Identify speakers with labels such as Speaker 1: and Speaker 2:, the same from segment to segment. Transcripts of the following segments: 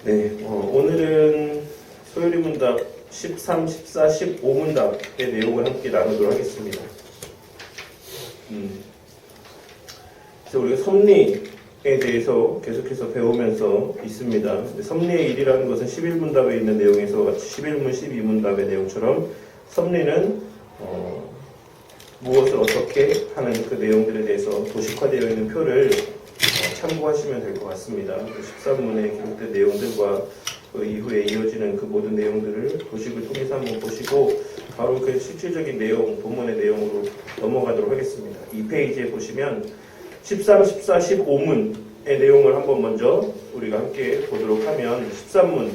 Speaker 1: 네, 오늘은 소요리 문답 13, 14, 15문답의 내용을 함께 나누도록 하겠습니다. 그래서 우리가 섭리에 대해서 계속해서 배우면서 있습니다. 섭리의 일이라는 것은 11문답에 있는 내용에서 같이 11문, 12문답의 내용처럼 섭리는 무엇을 어떻게 하는 그 내용들에 대해서 도식화되어 있는 표를 참고하시면 될 것 같습니다. 13문에 기록된 내용들과 그 이후에 이어지는 그 모든 내용들을 도식을 통해서 한번 보시고 바로 그 실질적인 내용, 본문의 내용으로 넘어가도록 하겠습니다. 2페이지에 보시면 13, 14, 15문의 내용을 한번 먼저 우리가 함께 보도록 하면 13문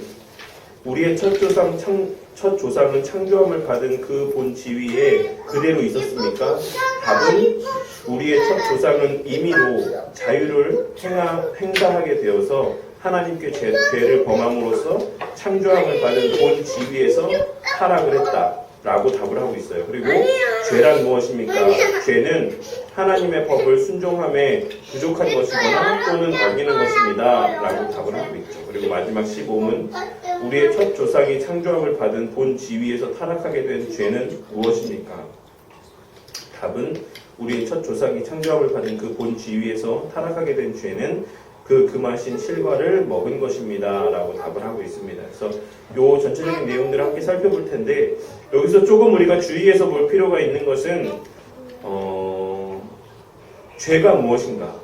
Speaker 1: 우리의 첫 조상은 창조함을 받은 그 본 지위에 그대로 있었습니까? 답은 우리의 첫 조상은 임의로 자유를 행사하게 되어서 하나님께 죄를 범함으로써 창조함을 받은 본 지위에서 타락을 했다라고 답을 하고 있어요. 그리고 죄란 무엇입니까? 죄는 하나님의 법을 순종함에 부족한 것이거나 또는 어기는 것입니다 라고 답을 하고 있죠. 그리고 마지막 15문 우리의 첫 조상이 창조함을 받은 본 지위에서 타락하게 된 죄는 무엇입니까? 답은 우리의 첫 조상이 창조함을 받은 그 본 지위에서 타락하게 된 죄는 그 금하신 실과를 먹은 것입니다 라고 답을 하고 있습니다. 그래서 이 전체적인 내용들을 함께 살펴볼 텐데 여기서 조금 우리가 주의해서 볼 필요가 있는 것은 죄가 무엇인가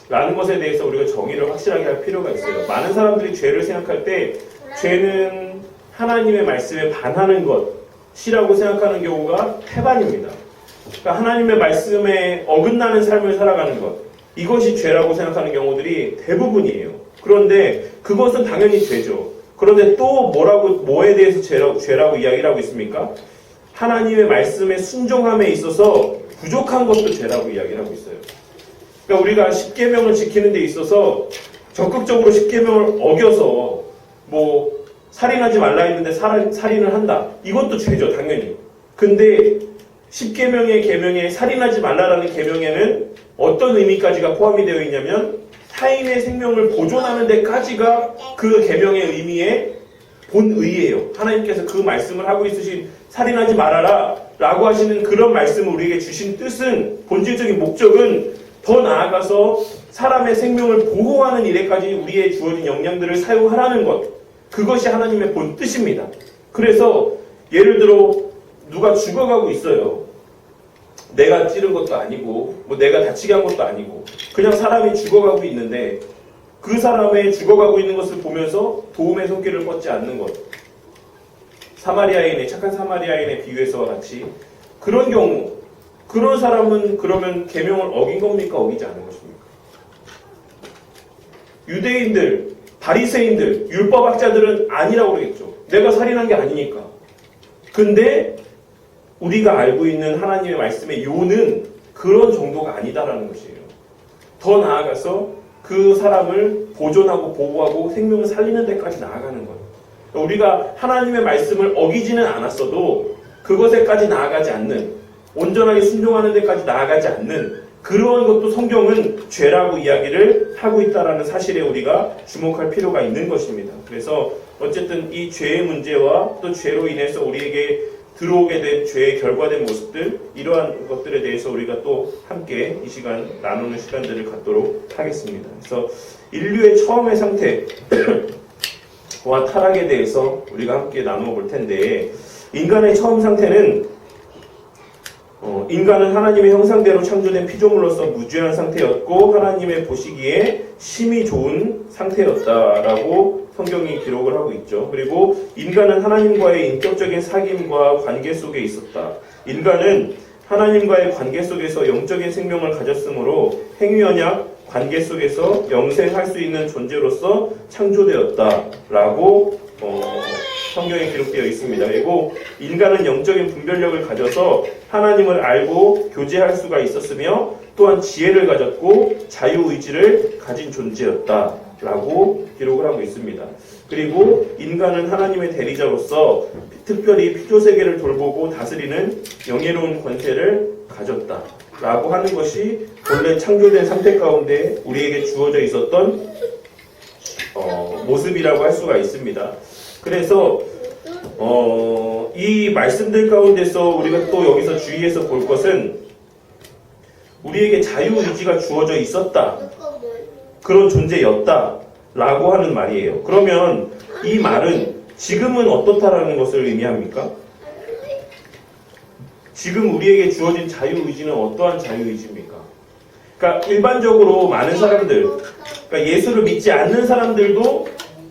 Speaker 1: 라는 것에 대해서 우리가 정의를 확실하게 할 필요가 있어요. 많은 사람들이 죄를 생각할 때 죄는 하나님의 말씀에 반하는 것이라고 생각하는 경우가 태반입니다. 그러니까 하나님의 말씀에 어긋나는 삶을 살아가는 것, 이것이 죄라고 생각하는 경우들이 대부분이에요. 그런데 그것은 당연히 죄죠. 그런데 또 뭐에 대해서 죄라고 이야기를 하고 있습니까? 하나님의 말씀에 순종함에 있어서 부족한 것도 죄라고 이야기를 하고 있어요. 그러니까 우리가 십계명을 지키는 데 있어서 적극적으로 십계명을 어겨서 살인하지 말라 했는데 살인을 한다. 이것도 죄죠, 당연히. 근데 십계명의 계명에 살인하지 말라라는 계명에는 어떤 의미까지가 포함이 되어 있냐면 타인의 생명을 보존하는 데까지가 그 계명의 의미의 본의예요. 하나님께서 그 말씀을 하고 있으신 살인하지 말아라 라고 하시는 그런 말씀을 우리에게 주신 뜻은, 본질적인 목적은 더 나아가서 사람의 생명을 보호하는 일에까지 우리의 주어진 역량들을 사용하라는 것, 그것이 하나님의 본 뜻입니다. 그래서 예를 들어 누가 죽어가고 있어요. 내가 찌른 것도 아니고 내가 다치게 한 것도 아니고 그냥 사람이 죽어가고 있는데 그 사람의 죽어가고 있는 것을 보면서 도움의 손길을 뻗지 않는 것, 착한 사마리아인의 비유에서와 같이 그런 경우, 그런 사람은 그러면 계명을 어긴 겁니까? 어기지 않은 것입니까? 유대인들, 바리새인들, 율법학자들은 아니라고 그러겠죠. 내가 살인한 게 아니니까. 근데 우리가 알고 있는 하나님의 말씀의 요는 그런 정도가 아니다라는 것이에요. 더 나아가서 그 사람을 보존하고 보호하고 생명을 살리는 데까지 나아가는 거예요. 우리가 하나님의 말씀을 어기지는 않았어도 그것에까지 나아가지 않는, 온전하게 순종하는 데까지 나아가지 않는 그러한 것도 성경은 죄라고 이야기를 하고 있다는 사실에 우리가 주목할 필요가 있는 것입니다. 그래서 어쨌든 이 죄의 문제와 또 죄로 인해서 우리에게 들어오게 된 죄의 결과된 모습들, 이러한 것들에 대해서 우리가 또 함께 이 시간 나누는 시간들을 갖도록 하겠습니다. 그래서 인류의 처음의 상태와 타락에 대해서 우리가 함께 나누어 볼 텐데, 인간의 처음 상태는 인간은 하나님의 형상대로 창조된 피조물로서 무죄한 상태였고 하나님의 보시기에 심히 좋은 상태였다라고 성경이 기록을 하고 있죠. 그리고 인간은 하나님과의 인격적인 사귐과 관계 속에 있었다. 인간은 하나님과의 관계 속에서 영적인 생명을 가졌으므로 행위언약 관계 속에서 영생할 수 있는 존재로서 창조되었다라고 성경에 기록되어 있습니다. 그리고 인간은 영적인 분별력을 가져서 하나님을 알고 교제할 수가 있었으며 또한 지혜를 가졌고 자유의지를 가진 존재였다라고 기록을 하고 있습니다. 그리고 인간은 하나님의 대리자로서 특별히 피조세계를 돌보고 다스리는 영예로운 권세를 가졌다라고 하는 것이 본래 창조된 상태 가운데 우리에게 주어져 있었던 모습이라고 할 수가 있습니다. 그래서 이 말씀들 가운데서 우리가 또 여기서 주의해서 볼 것은 우리에게 자유의지가 주어져 있었다. 그런 존재였다. 라고 하는 말이에요. 그러면 이 말은 지금은 어떻다라는 것을 의미합니까? 지금 우리에게 주어진 자유의지는 어떠한 자유의지입니까? 그러니까 일반적으로 많은 사람들, 그러니까 예수를 믿지 않는 사람들도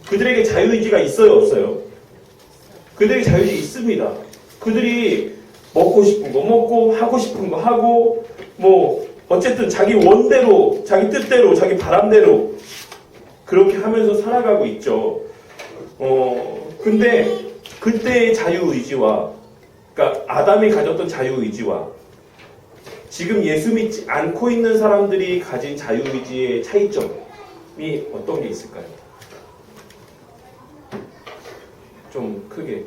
Speaker 1: 그들에게 자유의지가 있어요, 없어요? 그들에게 자유의지 있습니다. 그들이 먹고 싶은 거 먹고, 하고 싶은 거 하고, 뭐 어쨌든 자기 원대로, 자기 뜻대로, 자기 바람대로 그렇게 하면서 살아가고 있죠. 근데 그때의 자유의지와, 그러니까 아담이 가졌던 자유의지와 지금 예수 믿지 않고 있는 사람들이 가진 자유의지의 차이점이 어떤 게 있을까요? 좀 크게.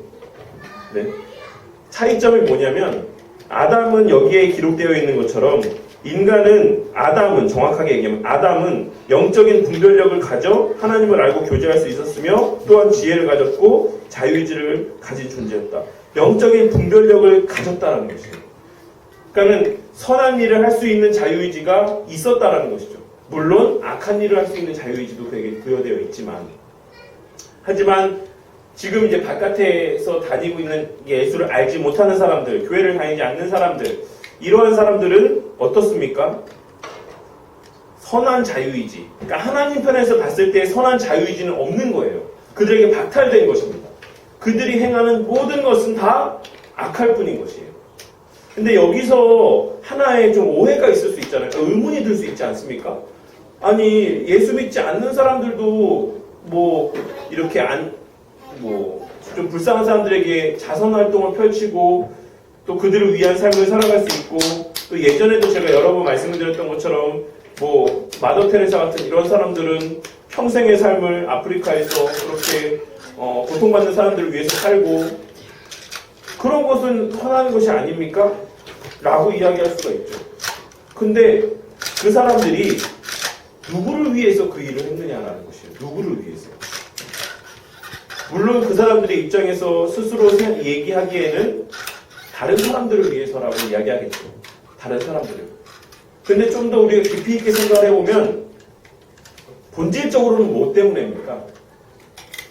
Speaker 1: 네. 차이점이 뭐냐면 아담은 여기에 기록되어 있는 것처럼 아담은 정확하게 얘기하면 아담은 영적인 분별력을 가져 하나님을 알고 교제할 수 있었으며 또한 지혜를 가졌고 자유의지를 가진 존재였다. 영적인 분별력을 가졌다는 것이에요. 그러니까 선한 일을 할 수 있는 자유의지가 있었다는 것이죠. 물론 악한 일을 할 수 있는 자유의지도 그에게 부여되어 있지만, 하지만 지금 이제 바깥에서 다니고 있는 예수를 알지 못하는 사람들, 교회를 다니지 않는 사람들, 이러한 사람들은 어떻습니까? 선한 자유의지. 그러니까 하나님 편에서 봤을 때 선한 자유의지는 없는 거예요. 그들에게 박탈된 것입니다. 그들이 행하는 모든 것은 다 악할 뿐인 것이에요. 근데 여기서 하나의 좀 오해가 있을 수 있잖아요. 의문이 들 수 있지 않습니까? 아니, 예수 믿지 않는 사람들도 뭐 이렇게 좀 불쌍한 사람들에게 자선 활동을 펼치고 또 그들을 위한 삶을 살아갈 수 있고, 또 예전에도 제가 여러 번 말씀을 드렸던 것처럼 뭐 마더 테레사 같은 이런 사람들은 평생의 삶을 아프리카에서 그렇게 고통받는 사람들을 위해서 살고, 그런 것은 선한 것이 아닙니까? 라고 이야기할 수가 있죠. 근데 그 사람들이 누구를 위해서 그 일을 했느냐라는 것이에요. 누구를 위해서. 물론 그 사람들의 입장에서 스스로 얘기하기에는 다른 사람들을 위해서라고 이야기하겠죠. 다른 사람들을. 근데 좀 더 우리가 깊이 있게 생각을 해보면 본질적으로는 뭐 때문입니까?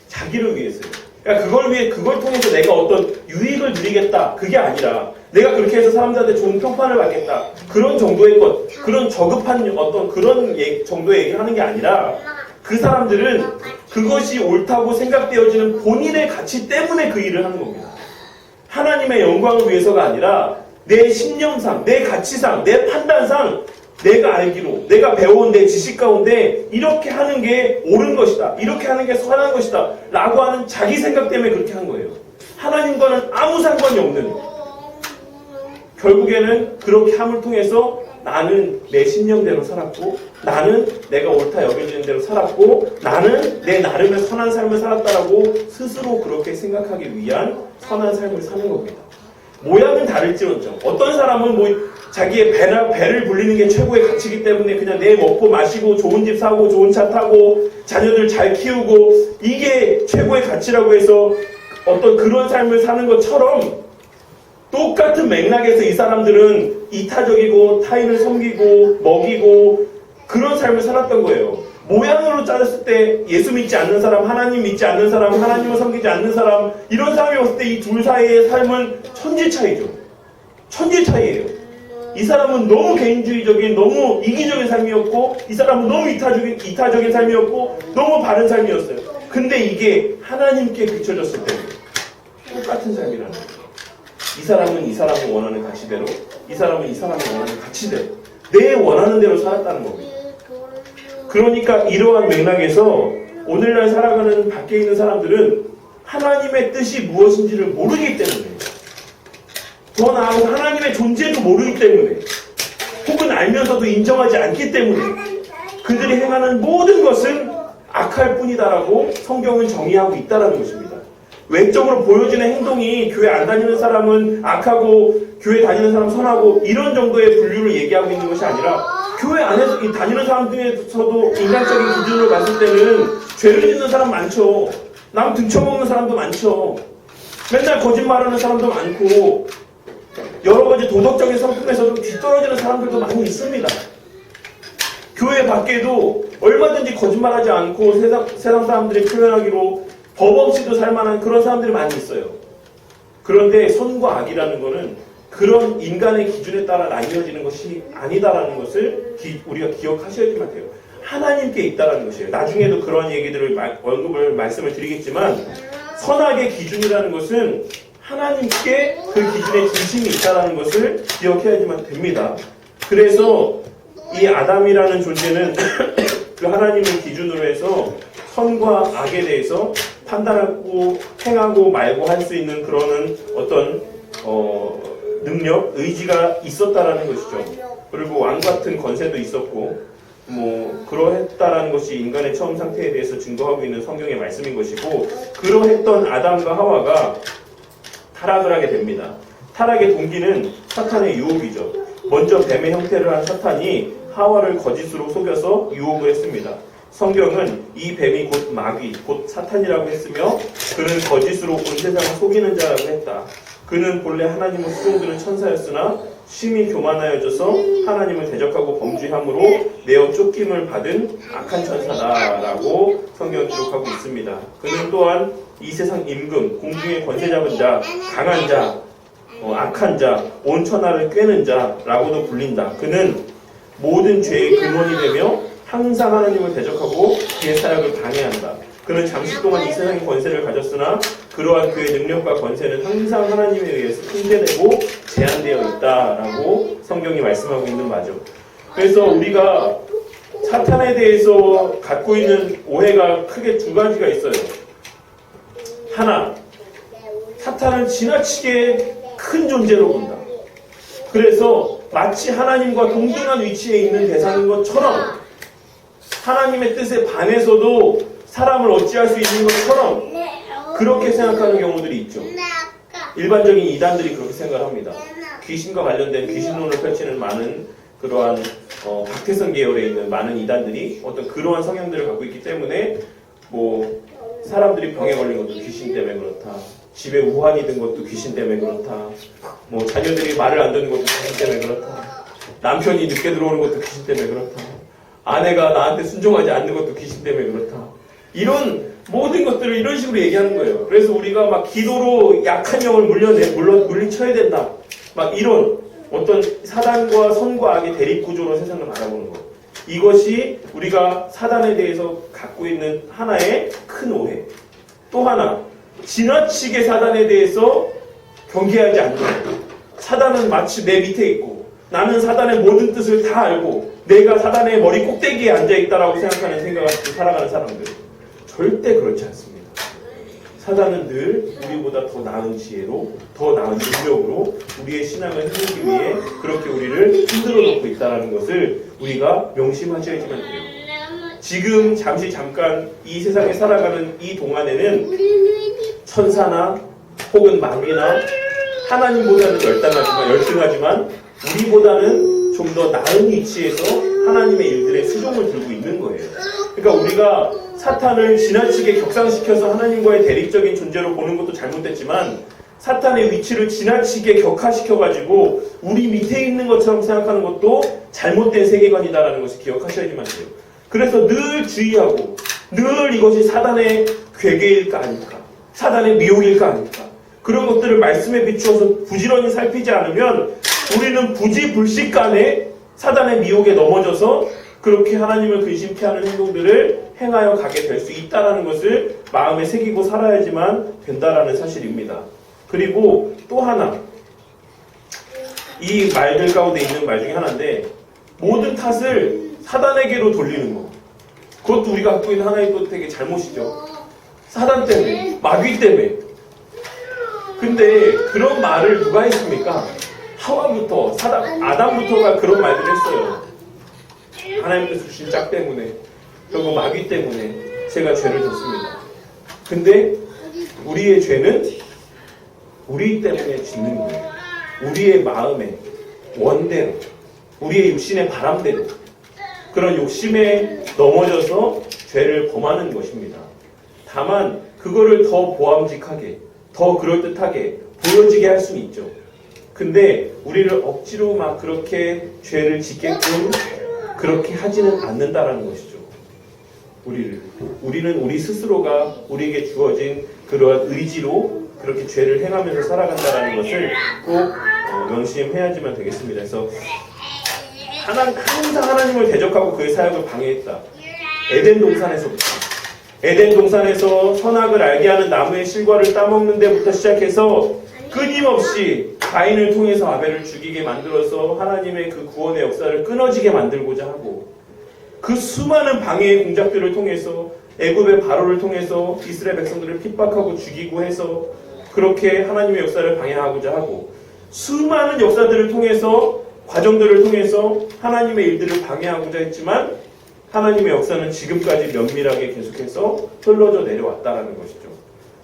Speaker 1: 자기를 위해서요. 그러니까 그걸 통해서 내가 어떤 유익을 누리겠다. 그게 아니라 내가 그렇게 해서 사람들한테 좋은 평판을 받겠다. 그런 정도의 것, 그런 저급한 어떤 그런 정도의 얘기를 하는 게 아니라 그 사람들은 그것이 옳다고 생각되어지는 본인의 가치 때문에 그 일을 하는 겁니다. 하나님의 영광을 위해서가 아니라 내 신념상, 내 가치상, 내 판단상 내가 알기로, 내가 배워온 내 지식 가운데 이렇게 하는 게 옳은 것이다. 이렇게 하는 게 선한 것이다. 라고 하는 자기 생각 때문에 그렇게 한 거예요. 하나님과는 아무 상관이 없는. 결국에는 그렇게 함을 통해서 나는 내 신념대로 살았고, 나는 내가 옳다 여겨지는 대로 살았고, 나는 내 나름의 선한 삶을 살았다라고 스스로 그렇게 생각하기 위한 선한 삶을 사는 겁니다. 모양은 다를지언정 어떤 사람은 뭐 자기의 배를 불리는 게 최고의 가치이기 때문에 그냥 내 먹고 마시고 좋은 집 사고 좋은 차 타고 자녀들 잘 키우고 이게 최고의 가치라고 해서 어떤 그런 삶을 사는 것처럼, 똑같은 맥락에서 이 사람들은 이타적이고 타인을 섬기고 먹이고 그런 삶을 살았던 거예요. 모양으로 따졌을 때 예수 믿지 않는 사람, 하나님 믿지 않는 사람, 하나님을 섬기지 않는 사람, 이런 사람이 왔을 때 이 둘 사이의 삶은 천지 차이죠. 천지 차이예요. 이 사람은 너무 개인주의적인, 너무 이기적인 삶이었고, 이 사람은 너무 이타적인 삶이었고, 너무 바른 삶이었어요. 근데 이게 하나님께 비춰졌을 때 똑같은 삶이라는 거예요. 이 사람은 이 사람이 원하는 가치대로, 이 사람은 이 사람이 원하는 가치대로, 내 원하는 대로 살았다는 겁니다. 그러니까 이러한 맥락에서 오늘날 살아가는 밖에 있는 사람들은 하나님의 뜻이 무엇인지를 모르기 때문에, 더 나아가 하나님의 존재도 모르기 때문에, 혹은 알면서도 인정하지 않기 때문에 그들이 행하는 모든 것은 악할 뿐이다라고 성경은 정의하고 있다는 것입니다. 외적으로 보여지는 행동이 교회 안 다니는 사람은 악하고 교회 다니는 사람 선하고 이런 정도의 분류를 얘기하고 있는 것이 아니라 교회 안에서 이 다니는 사람 중에서도 인간적인 기준으로 봤을 때는 죄를 짓는 사람 많죠. 남 등쳐먹는 사람도 많죠. 맨날 거짓말하는 사람도 많고 여러 가지 도덕적인 성품에서 좀 뒤떨어지는 사람들도 많이 있습니다. 교회 밖에도 얼마든지 거짓말하지 않고 세상 사람들이 표현하기로 법 없이도 살만한 그런 사람들이 많이 있어요. 그런데 선과 악이라는 것은 그런 인간의 기준에 따라 나뉘어지는 것이 아니다라는 것을 우리가 기억하셔야지만 돼요. 하나님께 있다라는 것이에요. 나중에도 그런 얘기들을 말씀을 드리겠지만 선악의 기준이라는 것은 하나님께 그 기준의 중심이 있다는 것을 기억해야지만 됩니다. 그래서 이 아담이라는 존재는 그 하나님을 기준으로 해서 선과 악에 대해서 판단하고 행하고 말고 할 수 있는 그런 어떤 능력, 의지가 있었다라는 것이죠. 그리고 왕 같은 권세도 있었고 그러했다라는 것이 인간의 처음 상태에 대해서 증거하고 있는 성경의 말씀인 것이고 그러했던 아담과 하와가 타락을 하게 됩니다. 타락의 동기는 사탄의 유혹이죠. 먼저 뱀의 형태를 한 사탄이 하와를 거짓으로 속여서 유혹을 했습니다. 성경은 이 뱀이 곧 마귀, 곧 사탄이라고 했으며 그는 거짓으로 온 세상을 속이는 자라고 했다. 그는 본래 하나님을 수종드는 천사였으나 심히 교만하여져서 하나님을 대적하고 범죄함으로 내어 쫓김을 받은 악한 천사다라고 성경은 기록하고 있습니다. 그는 또한 이 세상 임금, 공중의 권세 잡은 자, 강한 자, 악한 자, 온 천하를 꿰는 자라고도 불린다. 그는 모든 죄의 근원이 되며 항상 하나님을 대적하고 그의 사역을 방해한다. 그는 잠시 동안 이 세상의 권세를 가졌으나 그러한 그의 능력과 권세는 항상 하나님에 의해서 통제되고 제한되어 있다라고 성경이 말씀하고 있는 바죠. 그래서 우리가 사탄에 대해서 갖고 있는 오해가 크게 두 가지가 있어요. 하나, 사탄은 지나치게 큰 존재로 본다. 그래서 마치 하나님과 동등한 위치에 있는 대상인 것처럼 하나님의 뜻에 반해서도 사람을 어찌할 수 있는 것처럼 그렇게 생각하는 경우들이 있죠. 일반적인 이단들이 그렇게 생각을 합니다. 귀신과 관련된 귀신론을 펼치는 많은 그러한 박태선 계열에 있는 많은 이단들이 어떤 그러한 성향들을 갖고 있기 때문에 사람들이 병에 걸린 것도 귀신 때문에 그렇다. 집에 우환이 든 것도 귀신 때문에 그렇다. 자녀들이 말을 안 듣는 것도 귀신 때문에 그렇다. 남편이 늦게 들어오는 것도 귀신 때문에 그렇다. 아내가 나한테 순종하지 않는 것도 귀신 때문에 그렇다. 이런 모든 것들을 이런 식으로 얘기하는 거예요. 그래서 우리가 막 기도로 약한 영을 물리쳐야 된다. 막 이런 어떤 사단과 선과 악의 대립구조로 세상을 바라보는 것. 이것이 우리가 사단에 대해서 갖고 있는 하나의 큰 오해. 또 하나, 지나치게 사단에 대해서 경계하지 않는 것. 사단은 마치 내 밑에 있고 나는 사단의 모든 뜻을 다 알고 내가 사단의 머리 꼭대기에 앉아있다라고 생각하는 생각을 갖고 살아가는 사람들. 절대 그렇지 않습니다. 사단은 늘 우리보다 더 나은 지혜로, 더 나은 능력으로 우리의 신앙을 힘내기 위해 그렇게 우리를 흔들어 놓고 있다는 것을 우리가 명심하셔야지만 돼요. 지금 잠깐 이 세상에 살아가는 이 동안에는 천사나 혹은 마귀나 하나님보다는 열등하지만 우리보다는 좀 더 나은 위치에서 하나님의 일들에 수종을 들고 있는 거예요. 그러니까 우리가 사탄을 지나치게 격상시켜서 하나님과의 대립적인 존재로 보는 것도 잘못됐지만 사탄의 위치를 지나치게 격화시켜가지고 우리 밑에 있는 것처럼 생각하는 것도 잘못된 세계관이다라는 것을 기억하셔야지만 돼요. 그래서 늘 주의하고 늘 이것이 사단의 괴계일까 아닐까, 사단의 미혹일까 아닐까, 그런 것들을 말씀에 비추어서 부지런히 살피지 않으면 우리는 부지불식간에 사단의 미혹에 넘어져서 그렇게 하나님을 근심케 하는 행동들을 행하여 가게 될 수 있다는 것을 마음에 새기고 살아야지만 된다라는 사실입니다. 그리고 또 하나, 이 말들 가운데 있는 말 중에 하나인데 모든 탓을 사단에게로 돌리는 거. 그것도 우리가 갖고 있는 하나의 또 되게 잘못이죠. 사단 때문에, 마귀 때문에. 근데 그런 말을 누가 했습니까? 하와부터, 아담부터가 그런 말들을 했어요. 하나님께서 주신 짝 때문에, 결국 마귀 때문에 제가 죄를 졌습니다. 근데 우리의 죄는 우리 때문에 짓는 거예요. 우리의 마음에 원대로, 우리의 육신의 바람대로 그런 욕심에 넘어져서 죄를 범하는 것입니다. 다만 그거를 더 보암직하게, 더 그럴듯하게 보여지게 할 수는 있죠. 근데 우리를 억지로 막 그렇게 죄를 짓게끔 그렇게 하지는 않는다라는 것이죠. 우리는 우리 스스로가 우리에게 주어진 그러한 의지로 그렇게 죄를 행하면서 살아간다는 것을 꼭 명심해야지만 되겠습니다. 그래서 항상 하나님을 대적하고 그의 사역을 방해했다. 에덴 동산에서 선악을 알게 하는 나무의 실과를 따먹는 데부터 시작해서 끊임없이 가인을 통해서 아벨을 죽이게 만들어서 하나님의 그 구원의 역사를 끊어지게 만들고자 하고, 그 수많은 방해의 공작들을 통해서 애굽의 바로를 통해서 이스라엘 백성들을 핍박하고 죽이고 해서 그렇게 하나님의 역사를 방해하고자 하고, 수많은 역사들을 통해서, 과정들을 통해서 하나님의 일들을 방해하고자 했지만 하나님의 역사는 지금까지 면밀하게 계속해서 흘러져 내려왔다라는 것이죠.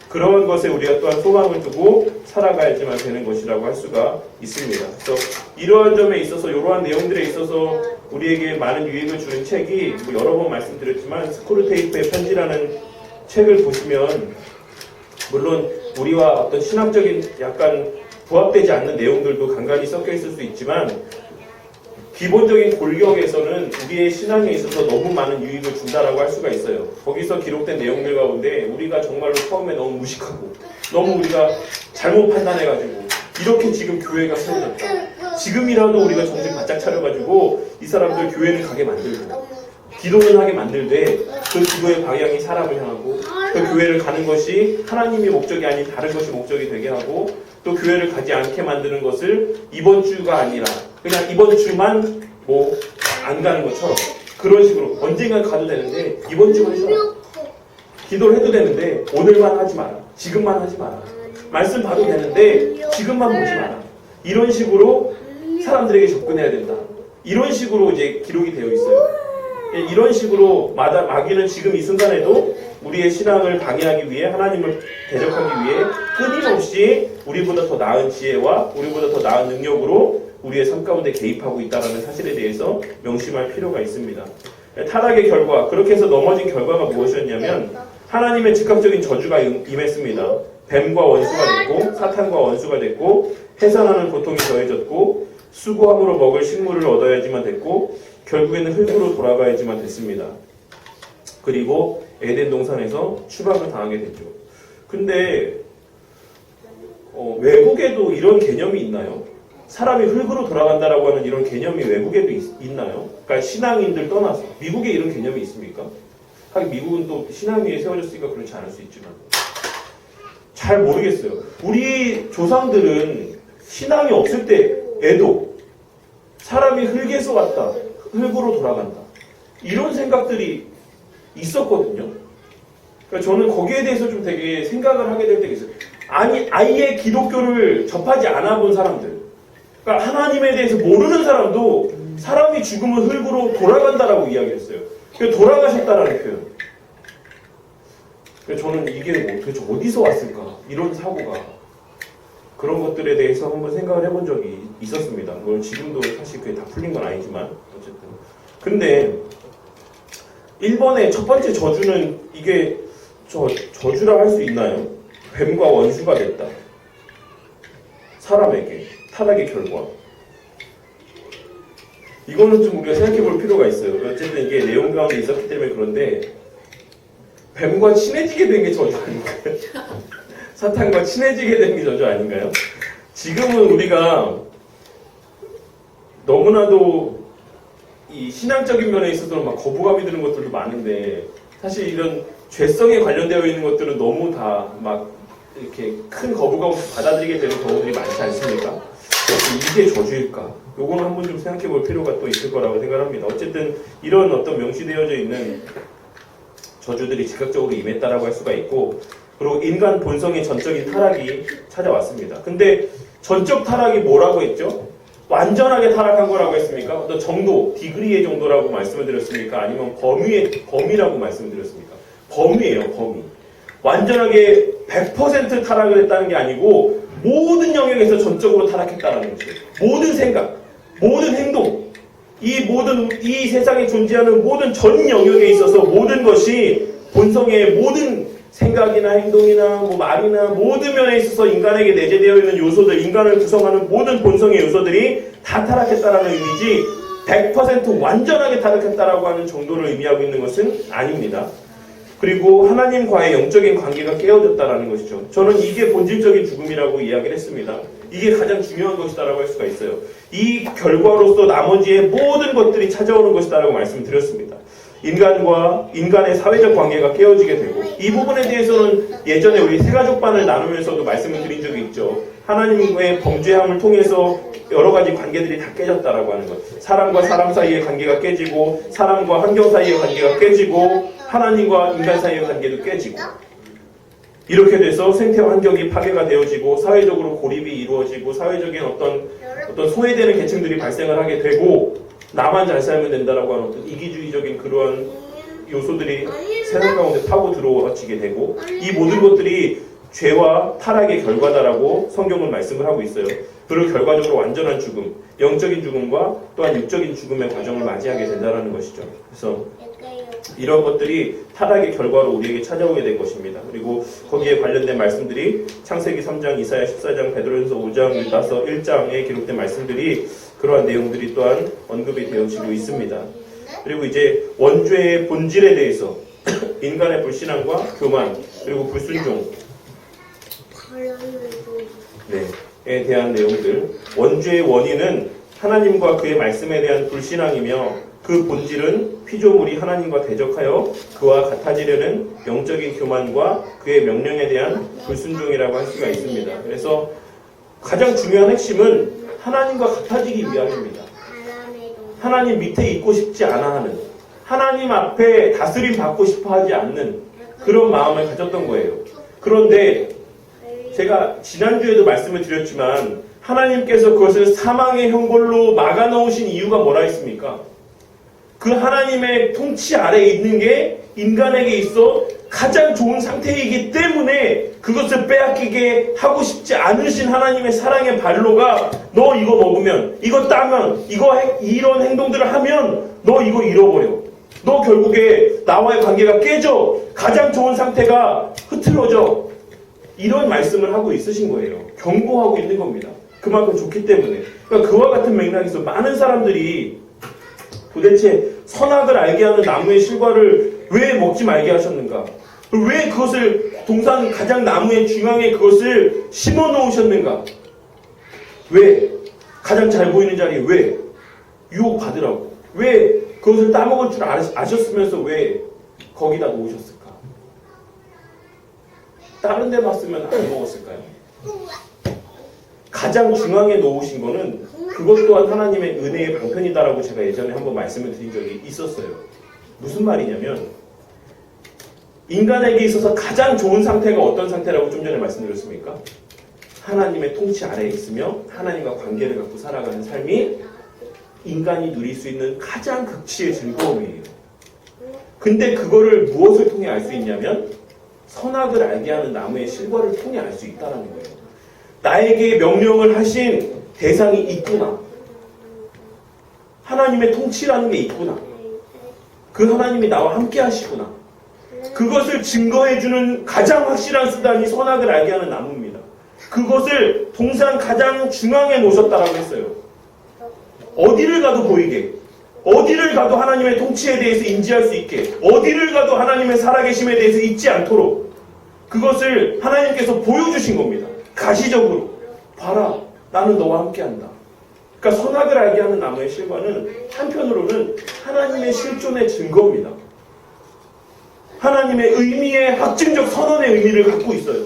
Speaker 1: 그러한 것에 우리가 또한 소망을 두고 살아가야지만 되는 것이라고 할 수가 있습니다. 그래서 이러한 점에 있어서, 이러한 내용들에 있어서 우리에게 많은 유익을 주는 책이 여러 번 말씀드렸지만 스크루테이프의 편지라는 책을 보시면, 물론 우리와 어떤 신학적인 약간 부합되지 않는 내용들도 간간히 섞여 있을 수 있지만 기본적인 골격에서는 우리의 신앙에 있어서 너무 많은 유익을 준다라고 할 수가 있어요. 거기서 기록된 내용들 가운데 우리가 정말로 처음에 너무 무식하고 너무 우리가 잘못 판단해가지고 이렇게 지금 교회가 세워졌다, 지금이라도 우리가 정신 바짝 차려가지고 이 사람들 교회는 가게 만들고 기도는 하게 만들되 그 기도의 방향이 사람을 향하고 그 교회를 가는 것이 하나님이 목적이 아닌 다른 것이 목적이 되게 하고, 또 교회를 가지 않게 만드는 것을 이번 주가 아니라 그냥 이번 주만 안 가는 것처럼 그런 식으로 언젠간 가도 되는데 이번 주만 쉬어라, 기도를 해도 되는데 오늘만 하지 마라, 지금만 하지 마라, 말씀 봐도 되는데 지금만 보지 마라, 이런 식으로 사람들에게 접근해야 된다. 이런 식으로 이제 기록이 되어 있어요. 이런 식으로 마귀는 지금 이 순간에도 우리의 신앙을 방해하기 위해, 하나님을 대적하기 위해 끊임없이 우리보다 더 나은 지혜와 우리보다 더 나은 능력으로 우리의 삶 가운데 개입하고 있다는 사실에 대해서 명심할 필요가 있습니다. 타락의 결과, 그렇게 해서 넘어진 결과가 무엇이었냐면 하나님의 즉각적인 저주가 임했습니다. 뱀과 원수가 됐고, 사탄과 원수가 됐고, 해산하는 고통이 더해졌고, 수고함으로 먹을 식물을 얻어야지만 됐고, 결국에는 흙으로 돌아가야지만 됐습니다. 그리고 에덴 동산에서 추방을 당하게 됐죠. 근데 외국에도 이런 개념이 있나요? 사람이 흙으로 돌아간다라고 하는 이런 개념이 외국에도 있나요? 그러니까 신앙인들 떠나서 미국에 이런 개념이 있습니까? 하긴 미국은 또 신앙 위에 세워졌으니까 그렇지 않을 수 있지만 잘 모르겠어요. 우리 조상들은 신앙이 없을 때에도 사람이 흙에서 왔다, 흙으로 돌아간다, 이런 생각들이 있었거든요. 그러니까 저는 거기에 대해서 좀 되게 생각을 하게 될 때가 있어요. 아예 기독교를 접하지 않아 본 사람들, 그러니까 하나님에 대해서 모르는 사람도 사람이 죽으면 흙으로 돌아간다라고 이야기했어요. 그러니까 돌아가셨다라는 표현. 그러니까 저는 이게 도대체 어디서 왔을까, 이런 사고가. 그런 것들에 대해서 한번 생각을 해본 적이 있었습니다. 물론 지금도 사실 그게 다 풀린 건 아니지만 어쨌든. 근데 1번의 첫 번째 저주는 이게 저주라 할 수 있나요? 뱀과 원수가 됐다. 사람에게 타락의 결과. 이거는 좀 우리가 생각해 볼 필요가 있어요. 어쨌든 이게 내용 가운데 있었기 때문에 그런데 뱀과 친해지게 된 게 저주 아닌가요? 사탄과 친해지게 된 게 저주 아닌가요? 지금은 우리가 너무나도 이 신앙적인 면에 있어서는 막 거부감이 드는 것들도 많은데, 사실 이런 죄성에 관련되어 있는 것들은 너무 다 막 이렇게 큰 거부감을 받아들이게 되는 경우들이 많지 않습니까? 이게 저주일까? 요거는 한번 좀 생각해 볼 필요가 또 있을 거라고 생각합니다. 어쨌든 이런 어떤 명시되어져 있는 저주들이 즉각적으로 임했다라고 할 수가 있고, 그리고 인간 본성의 전적인 타락이 찾아왔습니다. 근데 전적 타락이 뭐라고 했죠? 완전하게 타락한 거라고 했습니까? 어떤 정도, 디그리의 정도라고 말씀을 드렸습니까? 아니면 범위라고 말씀을 드렸습니까? 범위예요, 범위. 완전하게 100% 타락을 했다는 게 아니고 모든 영역에서 전적으로 타락했다는 것이에요. 모든 생각, 모든 행동, 이 세상에 존재하는 모든 전 영역에 있어서 모든 것이 본성의 모든 생각이나 행동이나 뭐 말이나 모든 면에 있어서 인간에게 내재되어 있는 요소들, 인간을 구성하는 모든 본성의 요소들이 다 타락했다라는 의미지 100% 완전하게 타락했다라고 하는 정도를 의미하고 있는 것은 아닙니다. 그리고 하나님과의 영적인 관계가 깨어졌다라는 것이죠. 저는 이게 본질적인 죽음이라고 이야기를 했습니다. 이게 가장 중요한 것이다라고 할 수가 있어요. 이 결과로서 나머지의 모든 것들이 찾아오는 것이다라고 말씀드렸습니다. 인간의 사회적 관계가 깨어지게 되고, 이 부분에 대해서는 예전에 우리 세가족반을 나누면서도 말씀을 드린 적이 있죠. 하나님의 범죄함을 통해서 여러 가지 관계들이 다 깨졌다라고 하는 것. 사람과 사람 사이의 관계가 깨지고, 사람과 환경 사이의 관계가 깨지고, 하나님과 인간 사이의 관계도 깨지고, 이렇게 돼서 생태 환경이 파괴가 되어지고, 사회적으로 고립이 이루어지고, 사회적인 어떤 소외되는 계층들이 발생을 하게 되고, 나만 잘 살면 된다라고 하는 어떤 이기주의적인 그러한 요소들이 세상 가운데 파고 들어와지게 되고, 이 모든 것들이 죄와 타락의 결과다라고 성경은 말씀을 하고 있어요. 그리고 결과적으로 완전한 죽음, 영적인 죽음과 또한 육적인 죽음의 과정을 맞이하게 된다는 것이죠. 그래서 이런 것들이 타락의 결과로 우리에게 찾아오게 될 것입니다. 그리고 거기에 관련된 말씀들이 창세기 3장, 이사야 14장, 베드로전서 5장, 유다서 1장에 기록된 말씀들이 그러한 내용들이 또한 언급이 되어지고 있습니다. 그리고 이제 원죄의 본질에 대해서 인간의 불신앙과 교만, 그리고 불순종, 에 대한 내용들. 원죄의 원인은 하나님과 그의 말씀에 대한 불신앙이며, 그 본질은 피조물이 하나님과 대적하여 그와 같아지려는 영적인 교만과 그의 명령에 대한 불순종이라고 할 수가 있습니다. 그래서 가장 중요한 핵심은 하나님과 같아지기 위함입니다. 하나님 밑에 있고 싶지 않아 하는, 하나님 앞에 다스림 받고 싶어 하지 않는 그런 마음을 가졌던 거예요. 그런데 제가 지난주에도 말씀을 드렸지만, 하나님께서 그것을 사망의 형벌로 막아놓으신 이유가 뭐라 했습니까? 그 하나님의 통치 아래에 있는 게 인간에게 있어 가장 좋은 상태이기 때문에 그것을 빼앗기게 하고 싶지 않으신 하나님의 사랑의 발로가, 너 이거 먹으면, 이거 따면, 이런 행동들을 하면 너 이거 잃어버려. 너 결국에 나와의 관계가 깨져. 가장 좋은 상태가 흐트러져. 이런 말씀을 하고 있으신 거예요. 경고하고 있는 겁니다. 그만큼 좋기 때문에. 그러니까 그와 같은 맥락에서 많은 사람들이 도대체 선악을 알게 하는 나무의 실과를 왜 먹지 말게 하셨는가? 왜 그것을 동산 가장 나무의 중앙에 그것을 심어 놓으셨는가? 왜? 가장 잘 보이는 자리에 왜? 유혹 받으라고. 왜 그것을 따먹을 줄 아셨으면서 왜 거기다 놓으셨을까? 다른 데 봤으면 안 먹었을까요? 가장 중앙에 놓으신 거는 그것 또한 하나님의 은혜의 방편이다라고 제가 예전에 한번 말씀을 드린 적이 있었어요. 무슨 말이냐면, 인간에게 있어서 가장 좋은 상태가 어떤 상태라고 좀 전에 말씀드렸습니까? 하나님의 통치 아래에 있으며 하나님과 관계를 갖고 살아가는 삶이 인간이 누릴 수 있는 가장 극치의 즐거움이에요. 근데 그거를 무엇을 통해 알 수 있냐면, 선악을 알게 하는 나무의 실과를 통해 알 수 있다는 거예요. 나에게 명령을 하신 대상이 있구나. 하나님의 통치라는 게 있구나. 그 하나님이 나와 함께 하시구나. 그것을 증거해주는 가장 확실한 수단이 선악을 알게 하는 나무입니다. 그것을 동산 가장 중앙에 놓으셨다라고 했어요. 어디를 가도 보이게, 어디를 가도 하나님의 통치에 대해서 인지할 수 있게, 어디를 가도 하나님의 살아계심에 대해서 잊지 않도록 그것을 하나님께서 보여주신 겁니다. 가시적으로. 봐라, 나는 너와 함께한다. 그러니까 선악을 알게 하는 나무의 실과는 한편으로는 하나님의 실존의 증거입니다. 하나님의 의미의 확증적 선언의 의미를 갖고 있어요.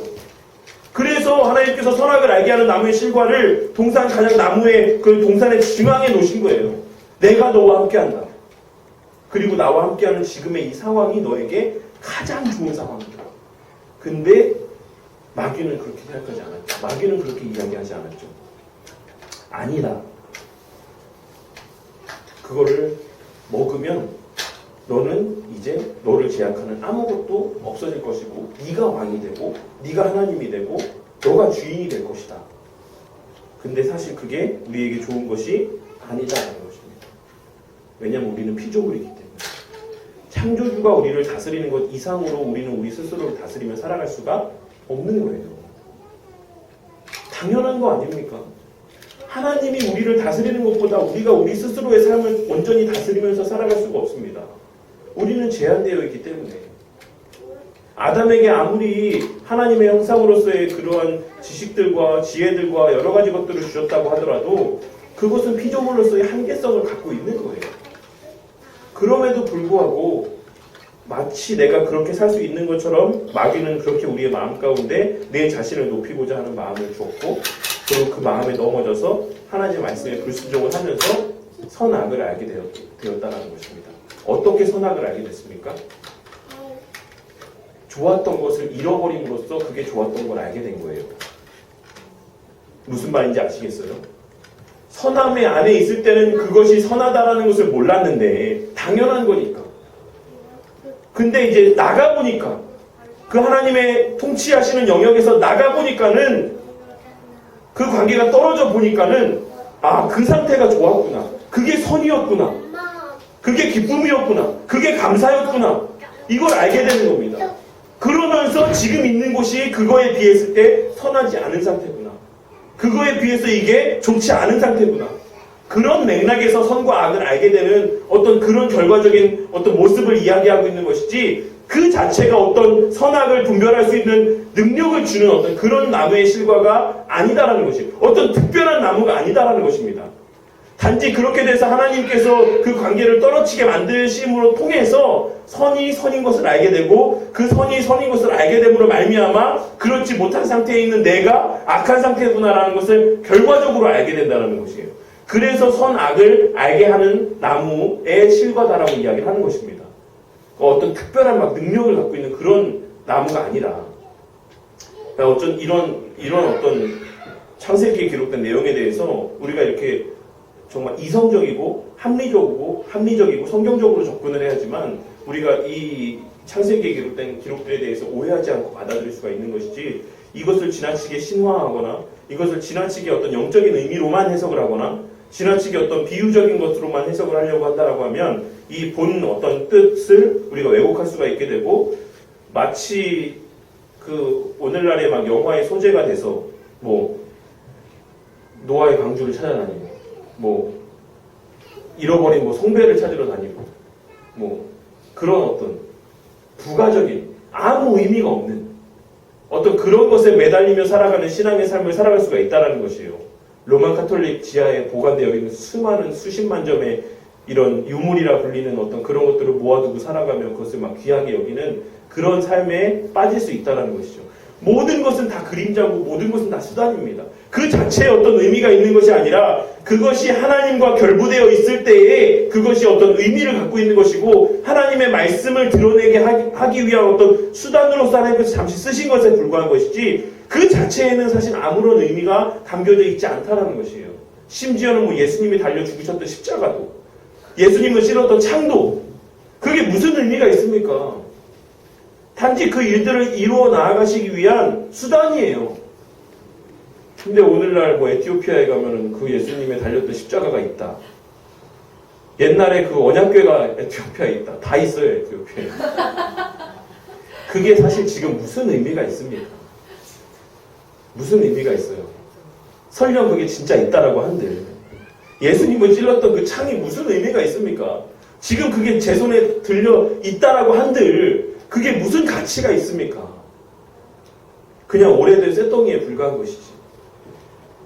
Speaker 1: 그래서 하나님께서 선악을 알게 하는 나무의 실과를 동산 가장 나무의 그 동산의 중앙에 놓으신 거예요. 내가 너와 함께한다. 그리고 나와 함께하는 지금의 이 상황이 너에게 가장 좋은 상황이다. 근데 마귀는 그렇게 생각하지 않았죠. 마귀는 그렇게 이야기하지 않았죠. 아니다. 그거를 먹으면 너는 이제 너를 제약하는 아무것도 없어질 것이고 네가 왕이 되고 네가 하나님이 되고 너가 주인이 될 것이다. 근데 사실 그게 우리에게 좋은 것이 아니다라는 것입니다. 왜냐하면 우리는 피조물이기 때문에. 창조주가 우리를 다스리는 것 이상으로 우리는 우리 스스로를 다스리며 살아갈 수가 없는 거예요. 당연한 거 아닙니까? 하나님이 우리를 다스리는 것보다 우리가 우리 스스로의 삶을 온전히 다스리면서 살아갈 수가 없습니다. 우리는 제한되어 있기 때문에. 아담에게 아무리 하나님의 형상으로서의 그러한 지식들과 지혜들과 여러 가지 것들을 주셨다고 하더라도 그것은 피조물로서의 한계성을 갖고 있는 거예요. 그럼에도 불구하고 마치 내가 그렇게 살 수 있는 것처럼 마귀는 그렇게 우리의 마음 가운데 내 자신을 높이고자 하는 마음을 주었고 그리고 그 마음에 넘어져서 하나님의 말씀에 불순종을 하면서 선악을 알게 되었다는 것입니다. 어떻게 선악을 알게 됐습니까? 좋았던 것을 잃어버림으로써 그게 좋았던 걸 알게 된 거예요. 무슨 말인지 아시겠어요? 선함의 안에 있을 때는 그것이 선하다라는 것을 몰랐는데 당연한 거니까. 근데 이제 나가보니까 그 하나님의 통치하시는 영역에서 나가보니까는 그 관계가 떨어져 보니까는 아, 그 상태가 좋았구나. 그게 선이었구나. 그게 기쁨이었구나. 그게 감사였구나. 이걸 알게 되는 겁니다. 그러면서 지금 있는 곳이 그거에 비했을 때 선하지 않은 상태구나. 그거에 비해서 이게 좋지 않은 상태구나. 그런 맥락에서 선과 악을 알게 되는 어떤 그런 결과적인 어떤 모습을 이야기하고 있는 것이지 그 자체가 어떤 선악을 분별할 수 있는 능력을 주는 어떤 그런 나무의 실과가 아니다라는 것이 어떤 특별한 나무가 아니다라는 것입니다. 단지 그렇게 돼서 하나님께서 그 관계를 떨어지게 만드심으로 통해서 선이 선인 것을 알게 되고 그 선이 선인 것을 알게 됨으로 말미암아 그렇지 못한 상태에 있는 내가 악한 상태구나라는 것을 결과적으로 알게 된다는 것이에요. 그래서 선악을 알게 하는 나무의 실과다라고 이야기를 하는 것입니다. 어떤 특별한 막 능력을 갖고 있는 그런 나무가 아니라 어쩐 이런 어떤 창세기에 기록된 내용에 대해서 우리가 이렇게 정말 이성적이고 합리적이고 성경적으로 접근을 해야지만 우리가 이 창세기에 기록된 기록들에 대해서 오해하지 않고 받아들일 수가 있는 것이지 이것을 지나치게 신화하거나 이것을 지나치게 어떤 영적인 의미로만 해석을 하거나 지나치게 어떤 비유적인 것으로만 해석을 하려고 한다라고 하면 이 본 어떤 뜻을 우리가 왜곡할 수가 있게 되고 마치 그 오늘날의 막 영화의 소재가 돼서 뭐 노아의 강주를 찾아다니고 뭐 잃어버린 뭐 성배를 찾으러 다니고 뭐 그런 어떤 부가적인 아무 의미가 없는 어떤 그런 것에 매달리며 살아가는 신앙의 삶을 살아갈 수가 있다는 것이에요. 로만 카톨릭 지하에 보관되어 있는 수많은 수십만 점의 이런 유물이라 불리는 어떤 그런 것들을 모아두고 살아가며 그것을 막 귀하게 여기는 그런 삶에 빠질 수 있다는 것이죠. 모든 것은 다 그림자고 모든 것은 다 수단입니다. 그 자체에 어떤 의미가 있는 것이 아니라 그것이 하나님과 결부되어 있을 때에 그것이 어떤 의미를 갖고 있는 것이고 하나님의 말씀을 드러내게 하기 위한 어떤 수단으로서 하나님께서 잠시 쓰신 것에 불과한 것이지 그 자체에는 사실 아무런 의미가 담겨져 있지 않다는 것이에요. 심지어는 뭐 예수님이 달려 죽으셨던 십자가도 예수님을 찔렀던 창도 그게 무슨 의미가 있습니까? 단지 그 일들을 이루어 나아가시기 위한 수단이에요. 근데 오늘날 뭐 에티오피아에 가면은 그 예수님의 달렸던 십자가가 있다. 옛날에 그 언약궤가 에티오피아에 있다. 다 있어요, 에티오피아에. 그게 사실 지금 무슨 의미가 있습니까? 무슨 의미가 있어요? 설령 그게 진짜 있다라고 한들 예수님을 찔렀던 그 창이 무슨 의미가 있습니까? 지금 그게 제 손에 들려 있다라고 한들 그게 무슨 가치가 있습니까? 그냥 오래된 쇳덩이에 불과한 것이지.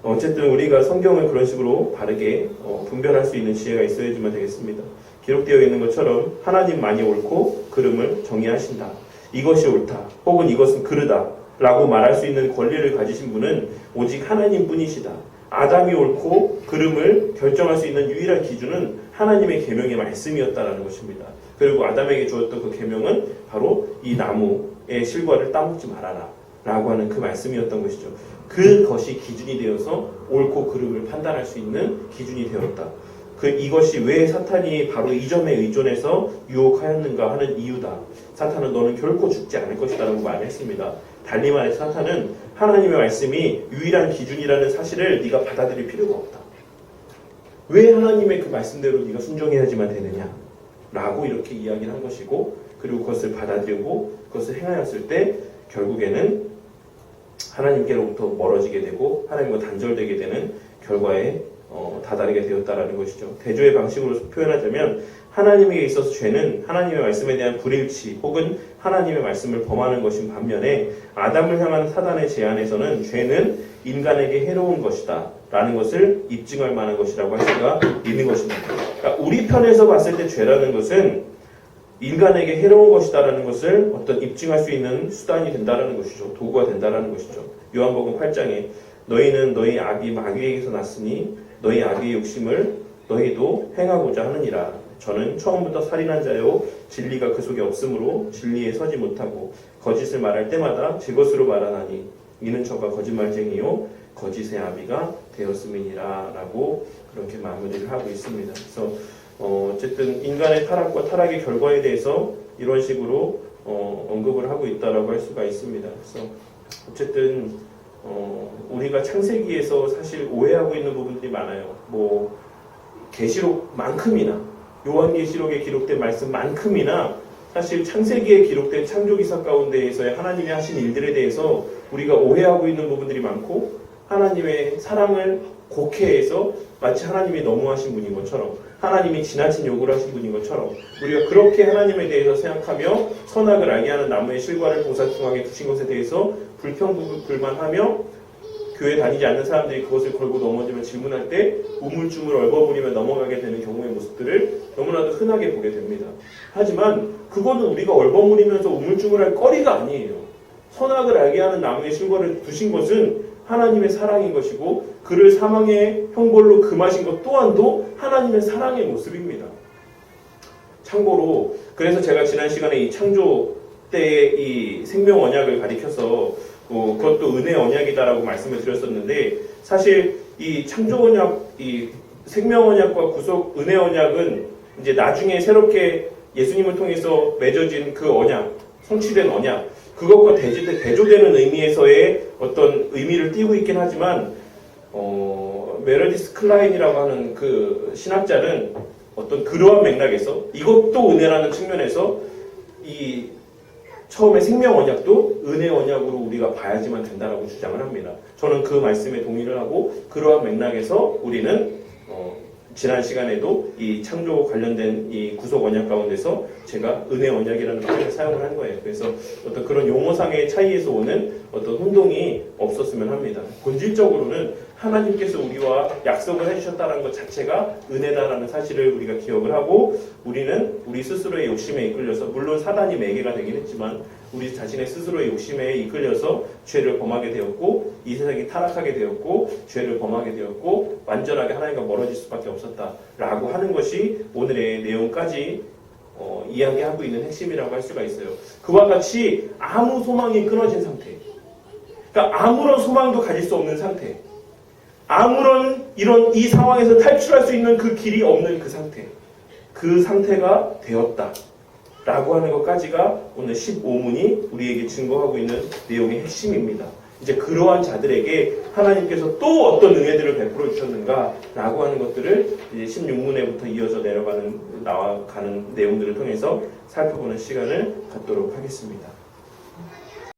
Speaker 1: 어쨌든 우리가 성경을 그런 식으로 바르게 분별할 수 있는 지혜가 있어야지만 되겠습니다. 기록되어 있는 것처럼 하나님만이 옳고 그름을 정의하신다. 이것이 옳다. 혹은 이것은 그르다. 라고 말할 수 있는 권리를 가지신 분은 오직 하나님뿐이시다. 아담이 옳고 그름을 결정할 수 있는 유일한 기준은 하나님의 계명의 말씀이었다라는 것입니다. 그리고 아담에게 주었던 그 계명은 바로 이 나무의 실과를 따먹지 말아라 라고 하는 그 말씀이었던 것이죠. 그것이 기준이 되어서 옳고 그름을 판단할 수 있는 기준이 되었다. 이것이 왜 사탄이 바로 이 점에 의존해서 유혹하였는가 하는 이유다. 사탄은 너는 결코 죽지 않을 것이다 라고 말했습니다. 달리 말해서 사탄은 하나님의 말씀이 유일한 기준이라는 사실을 네가 받아들일 필요가 없다. 왜 하나님의 그 말씀대로 네가 순종해야지만 되느냐 라고 이렇게 이야기를 한 것이고, 그리고 그것을 받아들이고 그것을 행하였을 때 결국에는 하나님께로부터 멀어지게 되고 하나님과 단절되게 되는 결과에 다다르게 되었다라는 것이죠. 대조의 방식으로 표현하자면 하나님에게 있어서 죄는 하나님의 말씀에 대한 불일치 혹은 하나님의 말씀을 범하는 것인 반면에 아담을 향한 사단의 제안에서는 죄는 인간에게 해로운 것이다 라는 것을 입증할 만한 것이라고 할 수가 있는 것입니다. 그러니까 우리 편에서 봤을 때 죄라는 것은 인간에게 해로운 것이다라는 것을 어떤 입증할 수 있는 수단이 된다라는 것이죠. 도구가 된다라는 것이죠. 요한복음 8장에 너희는 너희 아비 마귀에게서 났으니 너희 아비의 욕심을 너희도 행하고자 하느니라. 저는 처음부터 살인한 자요 진리가 그 속에 없으므로 진리에 서지 못하고 거짓을 말할 때마다 제 것으로 말하나니 이는 저가 거짓말쟁이요 거짓의 아비가 되었음이니라 라고 그렇게 마무리를 하고 있습니다. 그래서 어쨌든 인간의 타락과 타락의 결과에 대해서 이런 식으로 언급을 하고 있다라고 할 수가 있습니다. 그래서 어쨌든 우리가 창세기에서 사실 오해하고 있는 부분들이 많아요. 뭐 계시록만큼이나 요한계시록에 기록된 말씀만큼이나 사실 창세기에 기록된 창조기사 가운데에서의 하나님이 하신 일들에 대해서 우리가 오해하고 있는 부분들이 많고, 하나님의 사랑을 곡해해서 마치 하나님이 너무하신 분인 것처럼, 하나님이 지나친 요구를 하신 분인 것처럼 우리가 그렇게 하나님에 대해서 생각하며 선악을 알게 하는 나무의 실과를 동산중앙에 두신 것에 대해서 불평불만하며 교회 다니지 않는 사람들이 그것을 걸고 넘어지면 질문할 때 우물쭈물 얼버무리며 넘어가게 되는 경우의 모습들을 너무나도 흔하게 보게 됩니다. 하지만 그거는 우리가 얼버무리면서 우물쭈물할 거리가 아니에요. 선악을 알게 하는 나무의 실과를 두신 것은 하나님의 사랑인 것이고, 그를 사망의 형벌로 금하신 것 또한도 하나님의 사랑의 모습입니다. 참고로 그래서 제가 지난 시간에 이 창조 때의 이 생명 언약을 가리켜서 그것도 은혜 언약이다라고 말씀을 드렸었는데, 사실 이 창조 언약, 이 생명 언약과 구속 은혜 언약은 이제 나중에 새롭게 예수님을 통해서 맺어진 그 언약, 성취된 언약, 그것과 대조되는 의미에서의 어떤 의미를 띠고 있긴 하지만, 메르디스 클라인이라고 하는 그 신학자는 어떤 그러한 맥락에서 이것도 은혜라는 측면에서 이 처음에 생명 언약도 은혜 언약으로 우리가 봐야지만 된다라고 주장을 합니다. 저는 그 말씀에 동의를 하고, 그러한 맥락에서 우리는 지난 시간에도 이 창조 관련된 이 구속 언약 가운데서 제가 은혜 언약이라는 말을 사용을 한 거예요. 그래서 어떤 그런 용어상의 차이에서 오는 어떤 혼동이 없었으면 합니다. 본질적으로는 하나님께서 우리와 약속을 해주셨다는 것 자체가 은혜다라는 사실을 우리가 기억을 하고, 우리는 우리 스스로의 욕심에 이끌려서, 물론 사단이 매개가 되긴 했지만 우리 자신의 스스로의 욕심에 이끌려서 죄를 범하게 되었고, 이 세상이 타락하게 되었고, 죄를 범하게 되었고, 완전하게 하나님과 멀어질 수밖에 없었다라고 하는 것이 오늘의 내용까지 이야기하고 있는 핵심이라고 할 수가 있어요. 그와 같이 아무 소망이 끊어진 상태, 그러니까 아무런 소망도 가질 수 없는 상태, 아무런 이 상황에서 탈출할 수 있는 그 길이 없는 그 상태, 그 상태가 되었다 라고 하는 것까지가 오늘 15문이 우리에게 증거하고 있는 내용의 핵심입니다. 이제 그러한 자들에게 하나님께서 또 어떤 은혜들을 베풀어 주셨는가 라고 하는 것들을 이제 16문에부터 이어져 나아가는 내용들을 통해서 살펴보는 시간을 갖도록 하겠습니다.